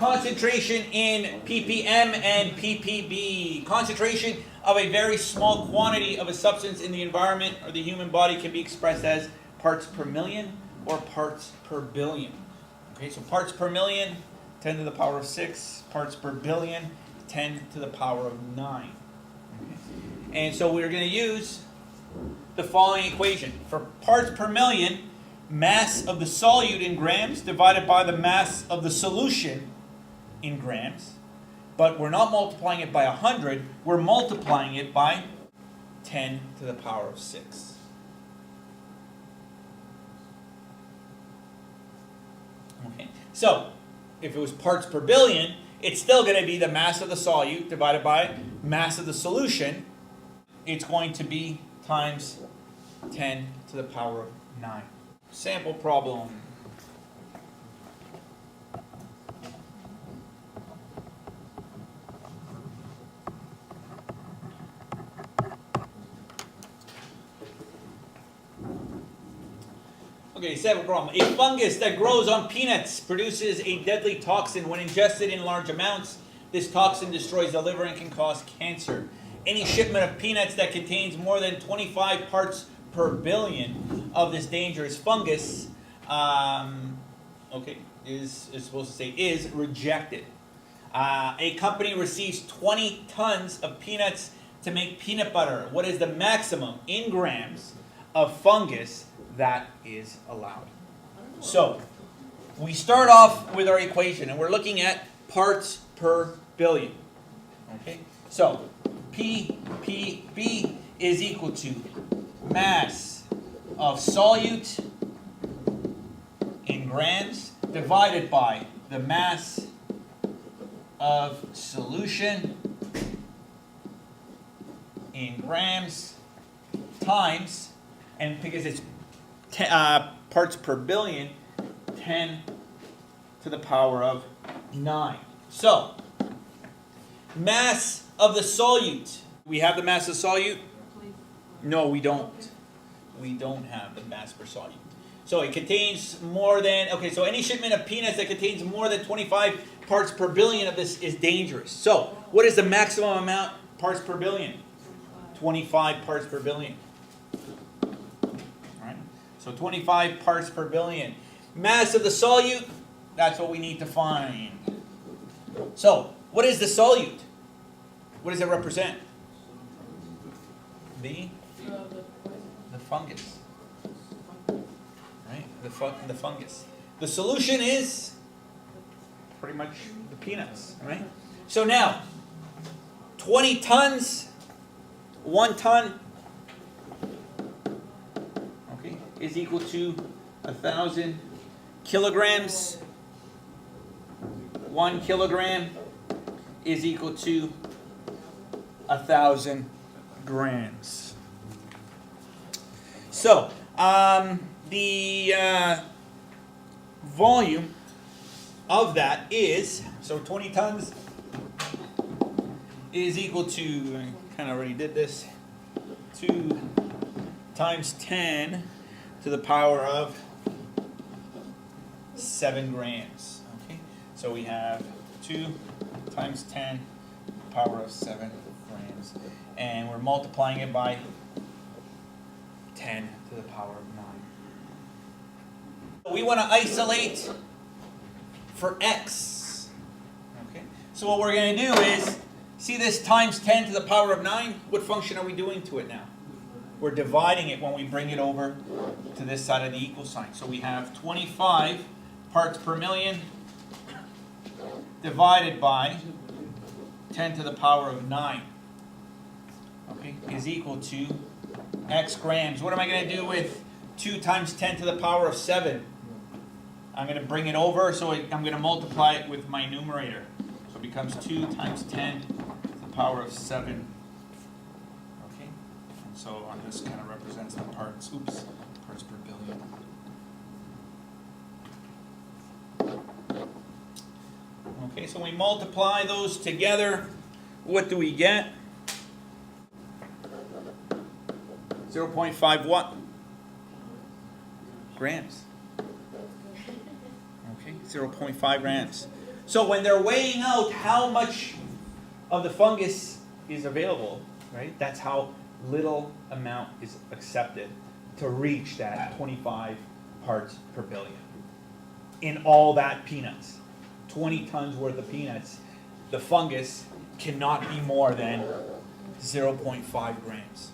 concentration in ppm and ppb. Concentration of a very small quantity of a substance in the environment or the human body can be expressed as parts per million or parts per billion. Okay, so parts per million, 10 to the power of 6. Parts per billion, 10 to the power of 9. Okay. And so we're going to use the following equation. For parts per million, mass of the solute in grams divided by the mass of the solution in grams. But we're not multiplying it by 100, we're multiplying it by 10 to the power of 6. Okay, so if it was parts per billion, it's still going to be the mass of the solute divided by mass of the solution. It's going to be times 10 to the power of 9. Sample problem. Okay, sample problem. A fungus that grows on peanuts produces a deadly toxin. When ingested in large amounts, this toxin destroys the liver and can cause cancer. Any shipment of peanuts that contains more than 25 parts per billion of this dangerous fungus, is supposed to say is rejected. A company receives 20 tons of peanuts to make peanut butter. What is the maximum in grams of fungus that is allowed? So, we start off with our equation, and we're looking at parts per billion. Okay, so ppb is equal to mass of solute in grams divided by the mass of solution in grams times, and because it's parts per billion, 10 to the power of 9. So, mass of the solute. We have the mass of solute? No, we don't. We don't have the mass per solute. So it contains more than, so any shipment of peanuts that contains more than 25 parts per billion of this is dangerous. So, what is the maximum amount parts per billion? 25 parts per billion. So 25 parts per billion. Mass of the solute, that's what we need to find. So, what is the solute? What does it represent? The fungus. Right? The fungus. The solution is pretty much the peanuts, right? So now, 20 tons, 1 ton, is equal to 1,000 kilograms. 1 kilogram is equal to 1,000 grams. So, the volume of that is, so 20 tons is equal to, I kind of already did this, 2 times 10 to the power of 7 grams. Okay, so we have 2 times 10 to the power of 7 grams, and we're multiplying it by 10 to the power of 9. We want to isolate for x. Okay, so what we're going to do is, see this times 10 to the power of 9? What function are we doing to it now? We're dividing it when we bring it over to this side of the equal sign. So we have 25 parts per million divided by 10 to the power of 9, okay, is equal to x grams. What am I going to do with 2 times 10 to the power of 7? I'm going to bring it over, so I'm going to multiply it with my numerator. So it becomes 2 times 10 to the power of 7. So on this kind of represents the parts per billion. Okay, so we multiply those together. What do we get? 0.5 what? Grams. Okay, 0.5 grams. So when they're weighing out how much of the fungus is available, right? That's how little amount is accepted to reach that 25 parts per billion. In all that peanuts, 20 tons worth of peanuts, the fungus cannot be more than 0.5 grams.